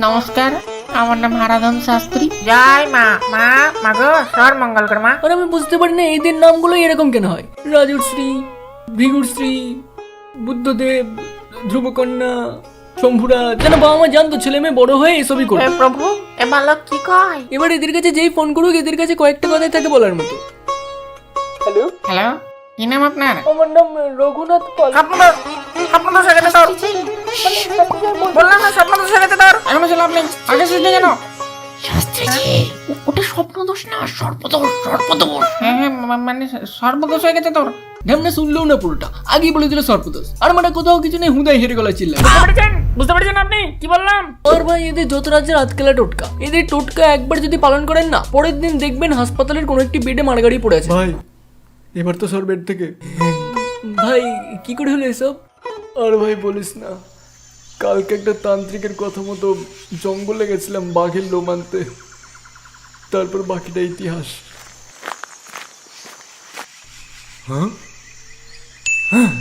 নমস্কার, আমার নাম হারাধন শাস্ত্রী। জয় মা। মা মাগো সর মঙ্গল কর মা। আর আমি বুঝতে পারি না এদের নামগুলো এরকম কেন হয়। রাজশ্রী, ভৃগুশ্রী, বুদ্ধদেব, ধ্রুবকন্যা, শম্ভুরা, যেন বাবা মা জানতো ছেলে মেয়ে বড় হয়ে এসবই হে করবে। প্রভু, এ বালক কি কয়? এবার এদের কাছে যেই ফোন করুক এদের কাছে কয়েকটা কথাই থাকে বলার মতো। হ্যালো, হ্যালো, কি নাম আপনার? আমার নাম রঘুনাথ পাল। স্বপ্ন সেখানে তোর বললাম না, স্বপ্ন সেখানে তোর এখনো ছিল আপনি আগে শুনতে কেন? ওটা স্বপ্ন দোষ না, সর্পদোষ সর্পদোষ। হ্যাঁ হ্যাঁ, মানে সর্বদোষ হয়ে গেছে তোর। ঢেমনা শুনলেও না পুরোটা, আগেই বলে দিল সর্পদোষ। আর মানে কোথাও কিছু নেই, হুদাই হেরে গলা চিল্লা। বুঝতে পেরেছেন আপনি কি বললাম? আর ভাই এদের যত রাজ্যের আতকেলা টোটকা, এদের টোটকা একবার যদি পালন করেন না, পরের দিন দেখবেন হাসপাতালের কোনো একটি বেডে মারগাড়ি পড়ে আছে। ভাই এবার তো সর বেড থেকে। ভাই কি করে হলো এসব? আর ভাই বলিস না, কালকে একটা তান্ত্রিকের কথা মতো জঙ্গলে গেছিলাম বাঘের লোম আনতে, তারপর বাকিটা ইতিহাস। হ্যাঁ হ্যাঁ